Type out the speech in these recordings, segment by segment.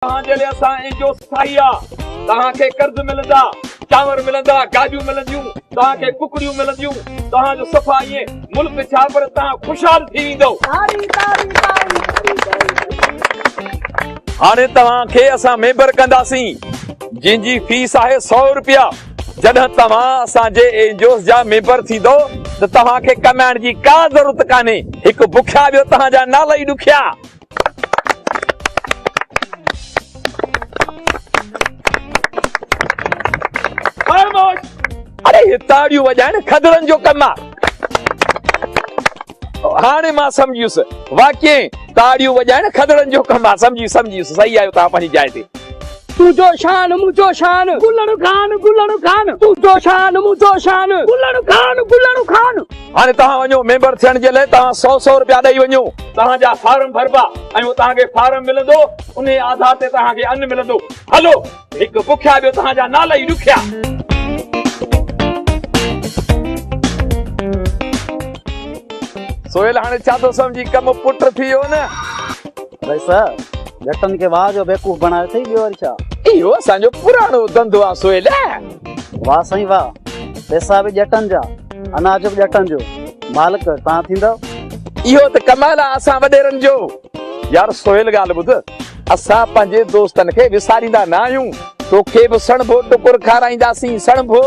जो साईया तव्हांखे कर्ज मिलंदा, चांवर मिलंदा, गाजूं मिलंदियूं, तव्हांखे कुकड़ियूं मिलंदियूं, तव्हांजो सफ़ा ईअं मुल्क छा पर तव्हां ख़ुशहाल थी वेंदव। हाणे तव्हांखे असां मेंबर कंदासीं जंहिंजी फीस आहे 100 रुपया। जॾहिं तव्हां असांजे एनजीओस जा मेंबर थींदो त तव्हांखे कमाइण जी का ज़रूरत कान्हे। हिकु बुखिया ॿियो तव्हांजा नाला ई ॾुखिया। अरे हे ताड़ियूं वॼाइण खदड़नि जो कमु आहे। हाणे मां सम्झियुसि, वाकई ताड़ियूं वॼाइण खदड़नि जो कमु आहे। सम्झियुसि सही आहियो तव्हां पंहिंजी जाइ ते। तुझो शान मुझो शान गुलड़ खान तुझो शान मुझो शान गुलड़ खान। हाणे तव्हां वञो मेंबर थियण जे लाइ तव्हां 100 रुपया ॾेई वञो। तव्हांजा फार्म भरबा ऐं तव्हांखे फार्म मिलंदो, उन आधार ते तव्हांखे अन्न मिलंदो। हलो, हिकु बुखिया ॿियो तव्हांजा नाला ई ॾुखिया। सोहेल हाणे छा थो सम्झी, कमु पुट थी वियो न। जटन के वाह जो बेवकूफ बनायो थई ॿियो वरी छा। इहो असांजो पुराणो धंधो आहे सोहेल। वाह साईं वाह, पैसा बि जटन जा, अनाज बि जटन जो, मालिक तव्हां थींदव। इहो त कमाल आहे असां वॾेरनि जो। यार सोहेल ॻाल्हि ॿुध, असां पंहिंजे दोस्तनि खे विसारींदा न आहियूं। तोखे बि सणभो टुकुर खाराईंदासीं, सणभो।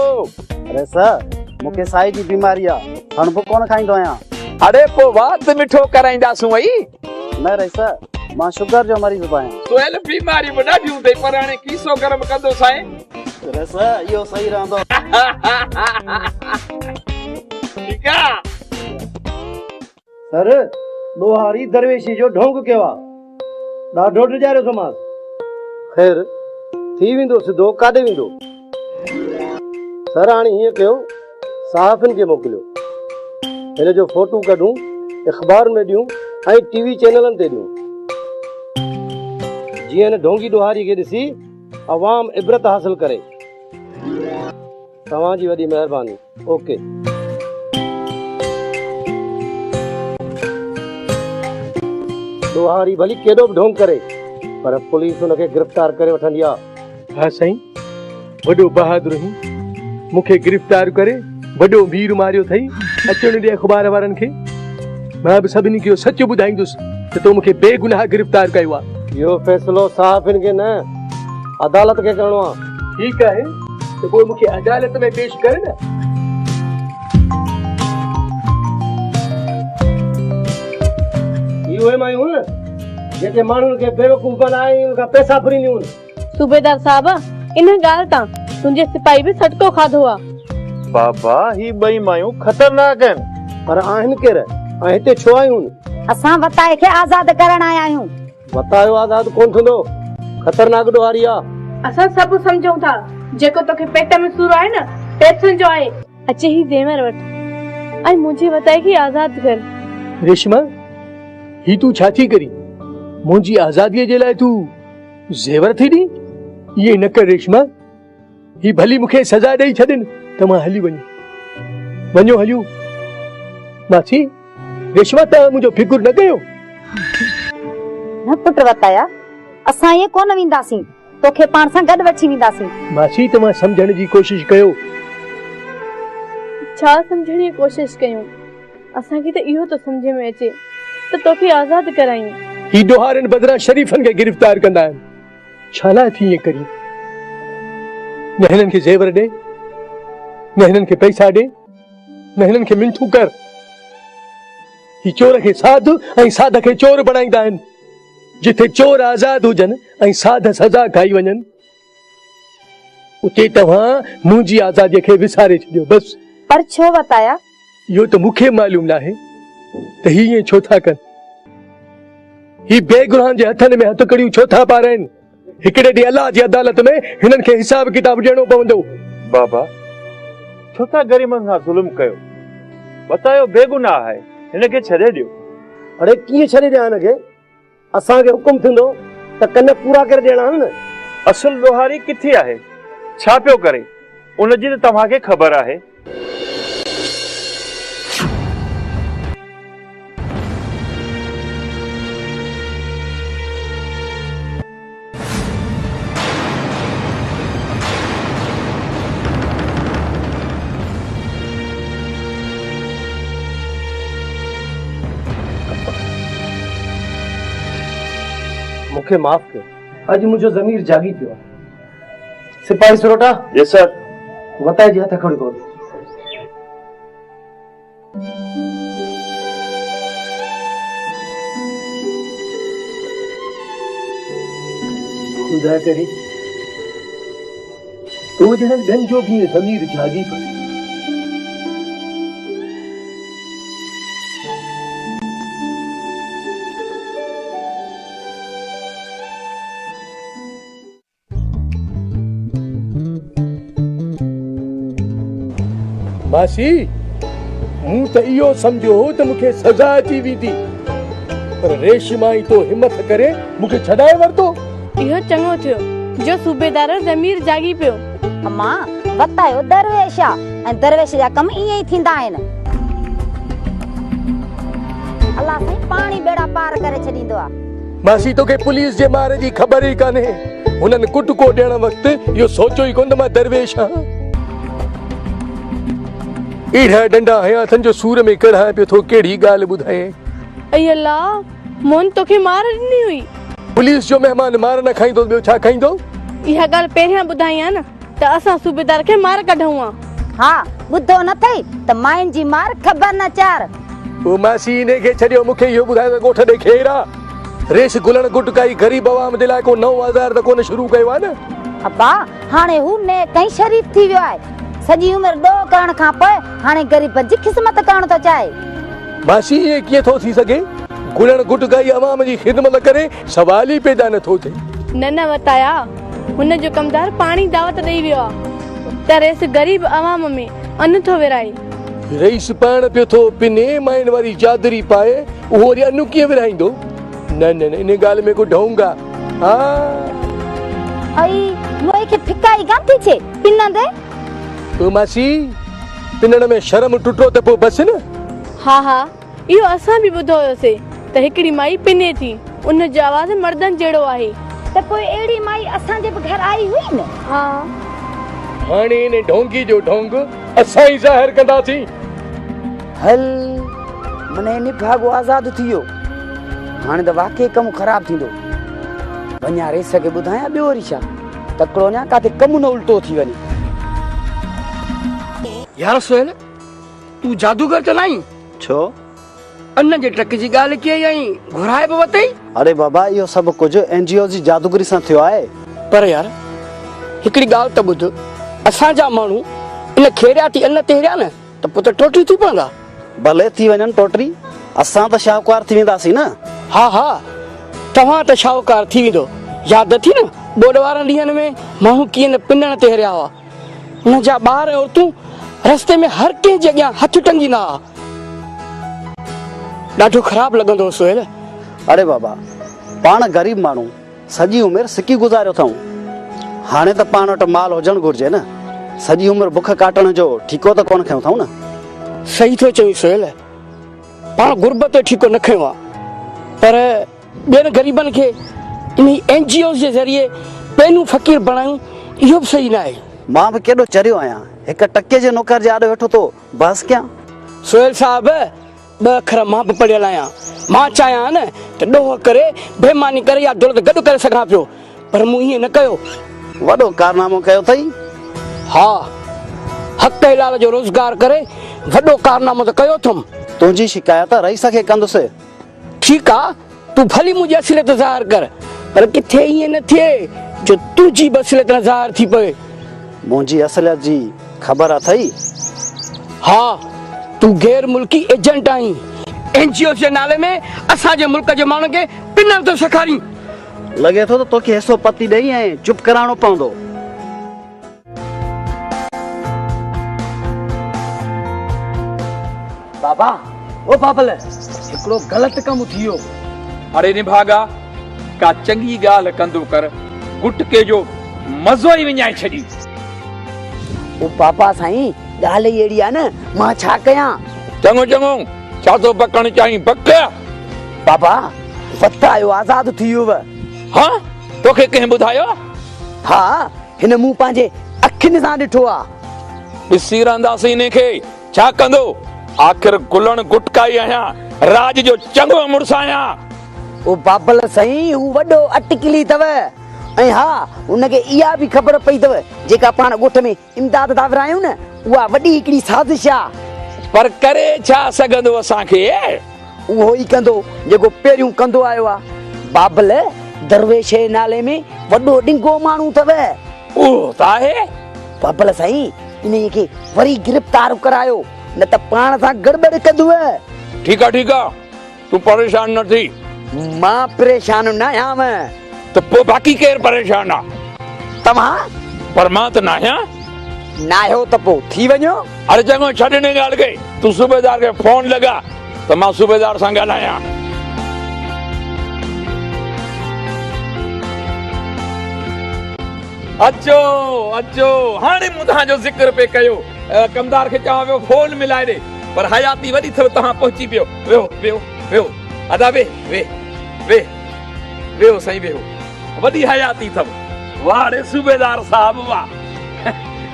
अरे सर, मूंखे साई जी बीमारी आहे, सणभो कोन खाईंदो आहियां। अरे पोइ वात मिठो कराईंदासूं वई। न रे सर, मां शुगर जो मरीज़ आहियां। सोहेल बीमारी बि ॾाढियूं अथई, पर हाणे कीसो गरम कंदो साईं। अरे सर, इहो सही रहंदो। ठीकु आहे सर, लोहारी दरवेशी जो ढोंग कयो आहे, ॾाढो डिॼारियो समाज। ख़ैर थी वेंदो, सिधो काॾे वेंदो। सर हाणे हीअं कयो, सहाफ़िन खे मोकिलियो, हिन जो फोटो कढूं, अख़बार में ॾियूं ऐं टीवी चैनलनि ते ॾियूं, जीअं हिन ढोंगी ॾोहारी खे ॾिसी अवाम इबरत हासिल करे। तव्हांजी वॾी महिरबानी। ओके। ॾोहारी भली केॾो बि ढोंग करे, पर पुलिस हुनखे गिरफ़्तार करे वठंदी आहे। हा साईं, वॾो बहादुर ही मूंखे गिरफ़्तार करे वॾो वीर मारियो अथई। अचण ॾे अख़बार वारनि खे, मां बि सभिनी खे सच ॿुधाईंदुसि त तो मूंखे बेगुनाह गिरफ़्तार कयो आहे। इहो फ़ैसिलो सहाफ़िन खे न, अदालत खे करणो आहे। ठीकु आहे, त पोइ मूंखे अदालत में पेश करे न। इहो मायूं न जेके माण्हुनि खे बेवकूफ़ बनाए उनखां पैसा फुरींदियूं आहिनि। सूबेदार साहब, इन ॻाल्हि तां तुंहिंजे सिपाही बि सटको खाधो आहे। बाबा, ही ॿई मायूं ख़तरनाक आहिनि। पर आहिनि केर ऐं हिते छो आयूं? असां वताए खे आज़ाद करण आया आहियूं। वतायो आज़ाद कोन थींदो, ख़तरनाक ॾोहारी आहे। असां सभु सम्झूं था, जेको तोखे पेट में सूर आहे न, पैसनि जो आहे। अचे ही ज़ेवर वठ ऐं मुंहिंजे वताए खे आज़ाद कर। रेशमा, ही तूं छा थी करी? मुंहिंजी आज़ादीअ जे लाइ तूं ज़ेवर थी ॾी? इहे न कर रेशमा, ही भली मूंखे सज़ा ॾेई छॾनि त मां हली वञो। हलियूं मासी। रेशमा, तव्हां मुंहिंजो फिकुर न कयो। न पुट वताया, असां इहे कोन वेंदासीं, तोखे पाण सां गॾु वठी वेंदासीं। मासी, तव्हां सम्झण जी कोशिश कयो। छा सम्झण जी कोशिश कयूं? असांखे त इहो तो सम्झ में अचे त तोखे आज़ाद करायूं। ही ॾोहारनि बदिरां शरीफ़नि खे गिरफ़्तार कंदा आहिनि। छा लाइ थी ईअं करी? न हिननि खे ज़ेवर ॾे, न हिननि खे पैसा ॾे, न हिननि खे मिंथू कर। ही चोर खे साध ऐं साध खे चोर बणाईंदा आहिनि। जिथे चोर आज़ाद हुजनि ऐं साध सज़ा खाई वञनि, उते तव्हां मुंहिंजी आज़ादीअ खे विसारे छॾियो बस। पर छो वताया? इहो त मूंखे मालूम नाहे त हीअं छो था कनि। ही बेगुनाहनि जे हथनि में हथकड़ियूं छो था पाराइनि? हिकिड़े ॾींहुं अलाह जी अदालत में हिननि खे हिसाब किताब ॾियणो पवंदो। बाबा, छो था ग़रीबनि सां ज़ुल्म कयो? बतायो बेगुनाह आहे, हिनखे छॾे ॾियो। अड़े कीअं छॾे ॾियां हिनखे? असांखे हुकुम थींदो त कन पूरा करे ॾियणा आहिनि न। असुल ॾोहारी किथे आहे, छा पियो करे, उनजी त तव्हांखे ख़बर आहे। मुखे माफ कर। अज मुझो जमीर जागी पियो। सिपाही सरोटा। यस सर। बताए जी हथ खड़ी करो। खुदा करे तो जन गंजो भी जमीर जागी पर। मासी मूं त इहो सम्झो त मूंखे सज़ा अची वेंदी, पर रेशमाई तो हिम्मत करे मूंखे छॾाए वरितो। इहो चङो थियो जो सूबेदार ज़मीर जागी पियो। अम्मा बतायो दरवेश ऐं दरवेश जा कम ईअं ई थींदा आहिनि। अल्लाह साईं पाणी बेड़ा पार करे छॾींदो आहे। मासी तोखे पुलिस जे मारे जी ख़बर ई कान्हे। हुननि कुटको ॾियण वक़्तु इहो सोचियो ई कोन त मां दरवेश आहियां। एड़ा डंडा हयाथनि जो सूर में कढ़ाए पियो थो, कहिड़ी ॻाल्हि ॿुधाए। अई अल्लाह, मोहन तोखे मार ॾिनी हुई। पुलिस जो मेहमान मार न खाईंदो ॿियो छा खाईंदो? इहा ॻाल्हि पहिरियां ॿुधाई आहे न त असां सूबेदार खे मार कढूं आ। हा ॿुधो न थई त माइन जी मार ख़बर न चार। ओ मासी इने खे छॾियो, मूंखे इहो ॿुधाए त ॻोठ ॾे खेरा रेस गुलण गुटकाई ग़रीब आवाम जे लाइ को नओं आज़ार त कोन शुरू कयो आहे न। अब्बा हाणे हू ने कई शरीफ थी वियो आहे। सॼी उमिरि ॾोह करण खां पोइ हाणे ग़रीब जी ख़िदमत करण थो चाहे। मासी ये कीअं थो थी सघे? गुलण गुटकाई आवाम जी ख़िदमत करे सवाल ई पैदा नथो थिए। न वताया, हुन जो कमदार पाणी दावत ॾेई वियो आहे त रेस ग़रीब आवाम में अन्न थो विराए। रईस पाण पियो थो पिने माइन वारी चादरी पाए, उहो वरी अनु कीअं विराईंदो? न न इन ॻाल्हि में को ढोंग आहे। हा आई मोए खे फिकाई कान थी छे पिनंदे। तो मासी पिनण में शर्म टुटो त पोइ बस न। हा हा, इहो असां बि ॿुधो हुयोसीं त हिकिड़ी माई पिने थी, उन जो आवाज़ मर्दनि जहिड़ो आहे। त पोइ अहिड़ी माई असांजे बि घर आई हुई न। हा हाणे इन ढोंगी जो ढोंग असां ई ज़ाहिर कंदासीं। हल मने निभागो आज़ाद थियो, हाणे त वाकई कमु ख़राब थींदो। वञा रेस खे ॿुधायां ॿियो वरी छा, तकिड़ो न काथे कमु न उल्टो थी वञे। यार सोहेल, तू जादूगर त नहीं? छो? अन्न जे ट्रक जी ॻाल्हि कई आई, घुराए बि वतई। अरे बाबा इहो सभु कुझु एनजीओ जी जादूगरी सां थियो आहे। पर यार हिकिड़ी ॻाल्हि त ॿुध, असांजा माण्हू इन खेरियाती अन्न ते हेरिया न त पोइ त टोटरी थी पवंदा। भले थी वञनि टोटरी, असां त शाहूकार थी वेंदासीं न। हा हा, तव्हां त शाहूकार थी वेंदो। यादि अथी न ॿोॾ वारनि ॾींहंनि में माण्हू कीअं न पिनण ते हेरिया हुआ। हुन जा ॿार ऐं औरतूं रस्ते में हर कंहिं जे अॻियां हथ टंगींदा हुआ। ॾाढो ख़राब लॻंदो सोहेल। अरे बाबा, पाण ग़रीब माण्हू सॼी उमिरि सिकी गुज़ारियो अथऊं। हाणे त पाण वटि माल हुजणु घुरिजे न। सॼी उमिरि बुख काटण जो ठीको त कोन खयूं अथऊं न। सही थो चई सोहेल, पाण गुरबत ठीको न खयो आहे, पर ॿियनि ग़रीबनि खे इन एनजीओ जे ज़रिए पहिरियों फ़क़ीर बणायूं, इहो बि सही न आहे। मां बि केॾो चरियो आहियां, हिकु टके जे नौकर जे आॾे वेठो तो बस कयां। सोहेल साहब, ॿ अखर मां बि पढ़ियल आहियां। मां चाहियां न त ॾोह करे बेईमानी करे या दौलत गॾु करे सघां पियो, पर मूं ईअं न कयो। वॾो कारनामो कयो अथई। हा, हक़ हलाल जो रोज़गार करे वॾो कारनामो त कयो अथमि। तुंहिंजी शिकायत रईस खे कंदुसि। ठीकु आहे, तूं भली मुंहिंजी असलियत ज़ाहिर कर, पर किथे ईअं न थिए जो तुंहिंजी बि असलियत न ज़ाहिर थी पए। मुंहिंजी असलियत जी ख़बर अथई? हा, तूं गैर मुल्की एजेंट आहीं। एनजीओ जे नाले में असांजे मुल्क जे माण्हुनि खे पिनण थो सेखारीं। लॻे थो त तोखे हिसो पती ॾेई ऐं चुप कराइणो पवंदो। बाबा, ओ बाबल, हिकिड़ो ग़लति कमु थी वियो। अरे निभागा, का चङी ॻाल्हि कंदो कर, गुटके जो मज़ो ई विञाए छॾी। ओ पापा साईं, ॻाल्हि ई अहिड़ी आहे न, मां छा कयां? चङो चङो, छा थो बकण चाहीं? बक। बाबा, वत आयो आज़ाद थी वियो। हा, तोखे कंहिं ॿुधायो? हा, हिन मूं पंहिंजे अखियुनि सां ॾिठो आहे। ॾिसी रहंदासीं इन खे, छा कंदो? आख़िर गुलण गुटकाई आहियां, राज जो चङो मुड़ुसु आहियां। ओ बाबल साईं हू वॾो अटकिली अथव ऐं हा उनखे इहा बि ख़बर पई अथव जेका पाण ॻोठ में इमदाद था विरायूं न उहा वॾी हिकिड़ी साज़िश आहे। पर करे छा सघंदो असांखे? उहो ई कंदो जेको पहिरियों कंदो आयो आहे। बाबल दरवेश जे नाले में वॾो ॾिंगो माण्हू अथव। उहो त आहे। बाबल साईं इन खे वरी गिरफ़्तार करायो न त पाण सां गड़बड़ कंदव। ठीकु आहे तूं परेशान न थी। मां परेशान न आहियां त पोइ बाक़ी केरु परेशान आहे? तव्हां। पर मां त न आहियां। न आहियो त पोइ थी वञो। अरे चङो छॾ हिन ॻाल्हि खे, तूं सूबेदार खे फोन लॻा त मां सूबेदार सां ॻाल्हायां। अचो अचो हाणे मूं तव्हांजो ज़िक्र पे कयो। कमदार खे चवां पियो फोन मिलाए ॾे, पर हयाती वॾी अथव, तव्हां पहुची पियो। वेहो वेहो वेहो अदा वेहो साईं वेहो। वॾी हयाती अथव। वाह रे सूबेदार साहब वाह।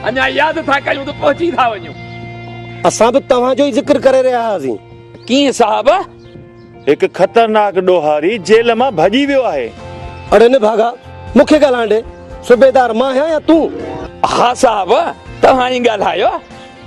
अञा यादि था कयूं त पहुची था वञूं। असां बि तव्हांजो ई ज़िक्र करे रहिया हुआसीं। कीअं साहब? हिकु ख़तरनाक ॾोहारी जेल मां भॼी वियो आहे। अड़े न भागा मूंखे ॻाल्हाइण ॾे। सूबेदार मां आहियां या तूं? हा साहब तव्हां ई ॻाल्हायो।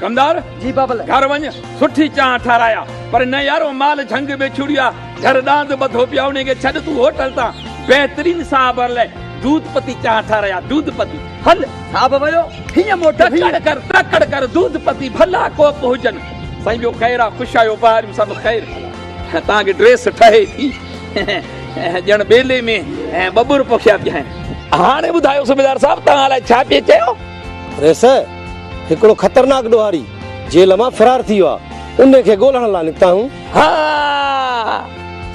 कमदार जी बाबल घर वञ, सुठी चांहि ठाराया। पर न यारो माल झंग में छुड़िया, घर ॾांद ॿधो पिया, उनखे छॾ तूं होटल तां बहितरीन साहब लाइ दूध पती चांहि ठाराया। दूध पती हल साहब वयो हीअं मोटा तकड़ कर दूध पती भला कोप हुजनि। साईं ॿियो ख़ैर आहे, ख़ुशि आहियो ॿाहिरि सभु ख़ैर। तव्हांखे ड्रेस ठहे थी ॼण बेले में बबुर पोखिया पिया आहिनि। हाणे ॿुधायो सूबेदार साहब तव्हां लाइ छा पिए चयो? रेस हिकिड़ो ख़तरनाक ॾोहारी जेल मां फरार थी वियो आहे, उनखे ॻोल्हण लाइ निकिता हूं। हा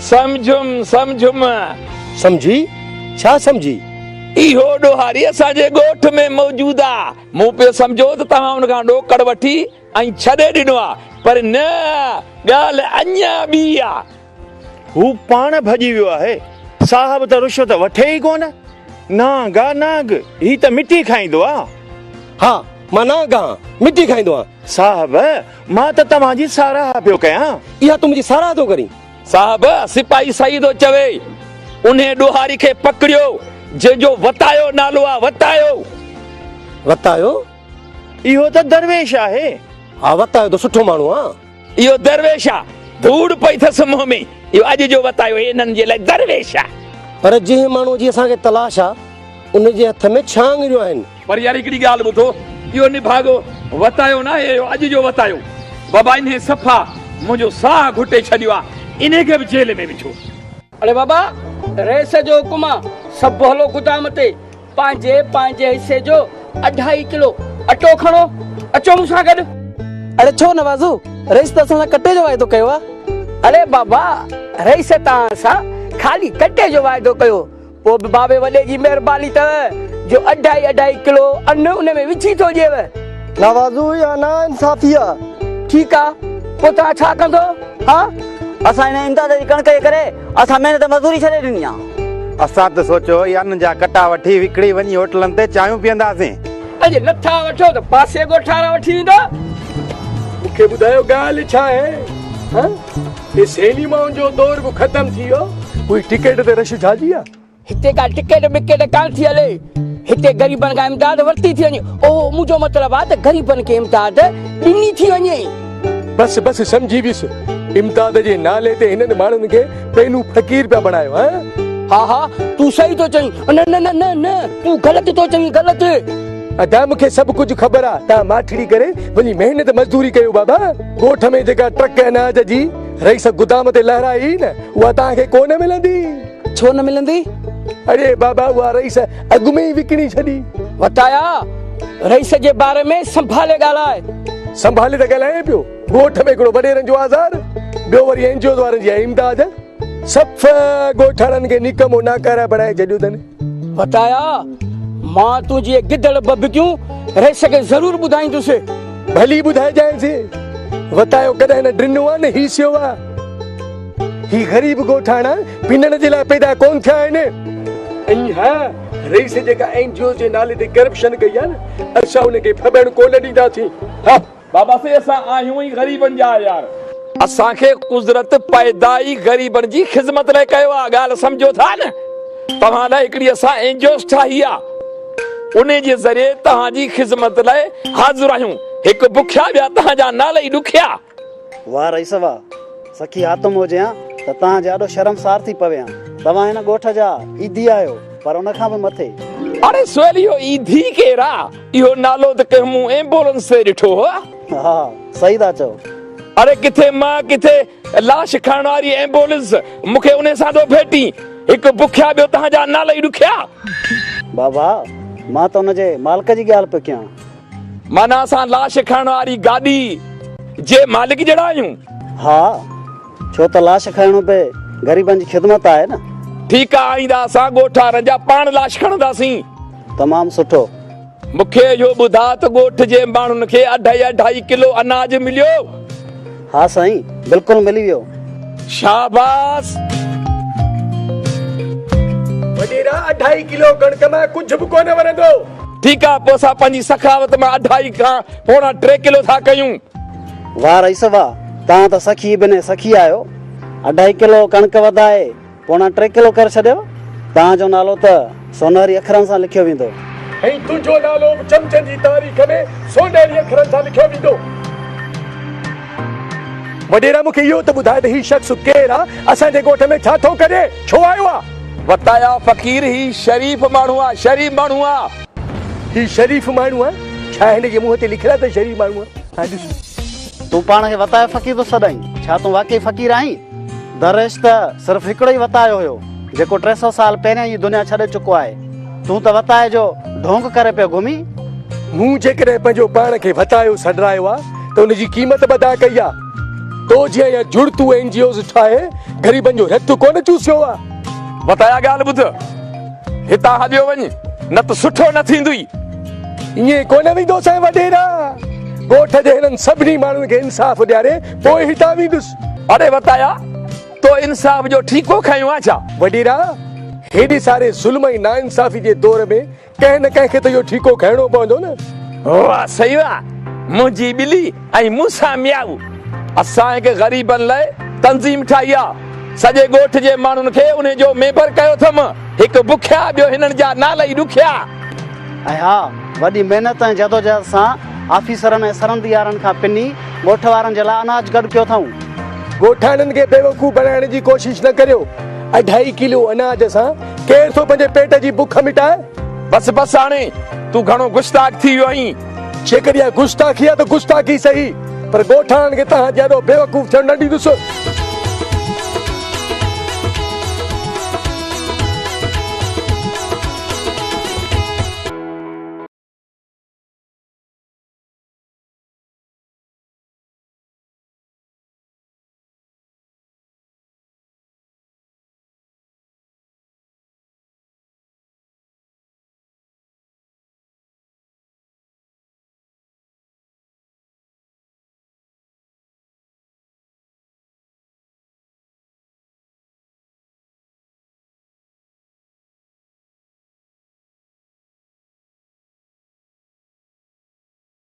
समझुम समझी? छा समझी? इहो ॾोहारी असांजे ॻोठ में मौजूद आहे। मूं पियो सम्झो त तव्हां उनखां ॾोकड़ वठी ऐं छॾे ॾिनो आहे, पर न, ॻाल्हि अञा ॿी आहे। हू पाण भॼी वियो आहे। साहब त रुश्वत वठे ई कोन। नाग आहे नाग, ही त मिटी खाईंदो आहे। हा मां नाग आहियां, मिटी खाईंदो आहियां। साहब मां त तव्हांजी साराह पियो कयां। इहा तूं मुंहिंजी साराह थो करीं? साहब सिपाही सही थो चवे। उन ॾोहारी खे पकड़ियो जंहिंजो वतायो नालो आहे। वतायो? इहो त दरवेश आहे। हा वतायो त सुठो माण्हू आहे। इहो दरवेश आहे। धूड़ पई अथसि मुंहं में। इहो अॼु जो वतायो इन्हनि जे लाइ दरवेश आहे। पर जंहिं माण्हू जी असांखे तलाश आहे उनजे हथ में छांगरियूं आहिनि। पर यार हिकिड़ी ॻाल्हि ॿुधो, इहो निभागो वतायो न आहे, अॼु जो वतायो। बाबा इन सफ़ा मुंहिंजो साह घुटे छॾियो आहे, इनखे बि जेल में विझो। अरे बाबा रेस जो हुकुम आहे, सभु हलो गुदाम ते। पंहिंजे हिसे जो 2.5 किलो अटो खणो, अचो मूंसां गॾु। अरे छो नवाज़ू, रईस त असां कटे जो वाइदो कयो आहे। अरे बाबा रईस तव्हां सां खाली कटे जो वाइदो कयो, पोइ बि बाबे वॾे जी महिरबानी अथव जो 2.5 किलो अन्न उन में विझी थो ॾियव। नवाज़ू या ना इंसाफ़ी आहे। ठीकु आहे, पोइ तव्हां छा कंदो? हा असां हिन इमदाद जी कणक जे करे असां महिनत मज़दूरी छॾे ॾिनी आहे। असां त सोचो अन्न जा कटा वठी विकिणी वञी होटलनि ते चांहियूं पीअंदासीं। अॼु नथा वठो त पासे ॻोठारा वठी वेंदा। मूंखे ॿुधायो ॻाल्हि छा आहे? हे सेनी माण्हुनि जो दौर बि ख़तम थी वियो। कोई टिकट ते रश जाजी आहे? हिते का टिकट विकेट कान थी हले। हिते ग़रीबनि खां इमदाद वरिती थी वञे। ओ मुंहिंजो मतिलबु आहे त ग़रीबनि खे इमदाद ॾिनी थी वञे। बस समझी वियुसि। इमदाद जे नाले ते हिननि माण्हुनि खे पहिरियों फ़क़ीर पिया बणायो। हा तूं सही थो चईं। न न न न न तूं ग़लति थो चईं, ग़लति। अदा मूंखे सभु कुझु ख़बर आहे। तव्हां माठड़ी करे वञी महिनत मज़दूरी कयो बाबा। ॻोठ में जेका ट्रक अनाज जी रईस गुदाम ते लहराई न, उहा तव्हांखे कोन मिलंदी। छो न मिलंदी? अरे बाबा उहा रईस अॻु में ई विकिणी छॾी। वताया रईस जे बारे में संभाले ॻाल्हाए। संभाले त ॻाल्हाए पियो। ॻोठ में हिकिड़ो वॾेरनि जो आज़ार, ॿियो वरी एनजीओ वारनि जी इमदाद। सफ़ ॻोठाणनि खे निकमो नाकारा बणाए छॾियो अथनि। वताया मां तुंहिंजी गिदड़ बबिक्यूं रईस खे ज़रूरु ॿुधाईंदुसि। भली ॿुधाइजांइसि। वतायो कॾहिं न ॾिनो आहे न हीसियो आहे। ही ग़रीब ॻोठाणा पिनण जे लाइ पैदा कोन थिया आहिनि। ऐं हा रईस जेका एनजीओ जे नाले ते करप्शन कई आहे न, असां उनखे फबण कोन ॾींदासीं। हा बाबा से असां आहियूं ई ग़रीबनि जा यार। असांखे कुदरत पैदाई ग़रीबनि जी ख़िदमत लाइ कयो आहे, ॻाल्हि सम्झो था न। तव्हां लाइ हिकिड़ी असां एनजीओ ठाही आहे, उन जे ज़रिए तव्हांजी ख़िदमत लाइ हाज़िर आहियूं। हिकु बुखिया ॿिया तव्हांजा नाला ई ॾुखिया। वाह रईस वाह, सखी आतम हुजे हा त तव्हां ॾाढो शर्मसार थी पवे हा। तव्हां हिन ॻोठ जा ईदी आहियो, पर उन खां बि मथे। अरे सुहेल, इहो ईदी केरु आहे? इहो नालो त कंहिं मूं एम्बुलेंस ते ॾिठो हो। हा सही था चओ। अरे किथे मां किथे लाश खणण वारी एम्बुलेंस मूंखे उन सां थो भेटी। हिकु बुखिया ॿियो तव्हांजा नाला ई ॾुखिया। बाबा मां त हुनजे मालिक जी ॻाल्हि पियो कयां। माना असां लाश खणण वारी गाॾी जे मालिक जहिड़ा आहियूं? हा, छो त लाश खणण बि ग़रीबनि जी ख़िदमत आहे न। ठीकु आहे, आईंदा असां ॻोठारनि जा पाण लाश खणंदासीं। तमामु सुठो। मूंखे इहो ॿुधा त ॻोठ जे माण्हुनि खे 2.5 किलो अनाज मिलियो? हा साईं, बिल्कुलु मिली वियो। शाबाश। वॾेरा 2.5 किलो कणक में कुझु बि कोन वणंदो। ठीकु आहे, पोइ असां पंहिंजी सखावत में 2.5 खां 3.25 किलो था कयूं। वाह रईस वाह, तव्हां त सखी बिने सखी आहियो। 2.5 किलो कणक वधाए 3.25 किलो करे छॾियो। तव्हांजो नालो त सोनहरी अखरनि सां लिखियो वेंदो। ऐं तुंहिंजो नालो चमचनि जी तारीख़ में सोनहरी अखरनि सां लिखियो वेंदो। वॾेरा मूंखे इहो त ॿुधाए त ही शख़्स केरु आहे, असांजे ॻोठ में छा थो करे, छो आयो आहे? वताया फ़क़ीर ही शरीफ़ माण्हू आहे, शरीफ़ माण्हू आहे। ही शरीफ़ माण्हू आहे? छा हिन जे मुंहं ते लिखियलु आहे त शरीफ़ माण्हू आहे? तूं पाण खे वतायो फ़क़ीर थो सदाईं, छा तूं वाकई फ़क़ीर आहीं? दरेश त सिर्फ़ु हिकिड़ो ई वतायो हुयो, जेको 300 साल पहिरियां ई दुनिया छॾे चुको आहे। तूं त वताए जो ढोंग करे पियो घुमी। मूं जेकॾहिं पंहिंजो पाण खे वतायो सॾरायो आहे त उनजी क़ीमत बि अदा कई आहे। तो जीअं या जुड़तू एनजीओस ठाहे ग़रीबनि जो रतु कोन चूसियो आहे। वताया ॻाल्हि ॿुध, हितां हलियो वञ, न त सुठो न थींदुई। ईअं कोन वेंदो साईं वॾेरा। ॻोठ जे हिननि सभिनी माण्हुनि खे इंसाफ़ ॾियारे पोइ हितां वेंदुसि। अरे वताया, तो इंसाफ़ जो ठीको खयूं आहे छा? वॾेरा, हेॾे सारे ज़ुल्म ऐं नाइंसाफ़ी जे दौर में कंहिं न कंहिंखे त इहो ठीको खणणो पवंदो न। वाह सही आहे, मुंहिंजी ॿिली ऐं मूंसां मियाऊ। असां हिकु ग़रीबनि लाइ तंज़ीम ठाही आहे। सॼे ॻोठ जे माण्हुनि खे उन जो मेंबर कयो अथमि। हिकु बुखिया ॿियो हिननि जा नाला ई ॾुखिया। ऐं हा, वॾी महिनत ऐं जदोजहद सां ऑफिसरनि ऐं सरंदियारनि खां पिनी ॻोठ वारनि जे लाइ अनाज गॾु कयो अथऊं। ॻोठाणनि खे बेवकूफ़ बनाइण जी कोशिश न करियो। 2.5 किलो अनाज सां केरु थो पंहिंजे पेट जी बुख मिटाए? बस बस, हाणे तूं घणो गुस्ताख थी वियो आहीं। जेकॾहिं गुस्ताखी आहे त गुस्ताखी सही, पर ॻोठाणनि खे तव्हां जहिड़ो बेवकूफ़ थियणु न ॾींदुसि।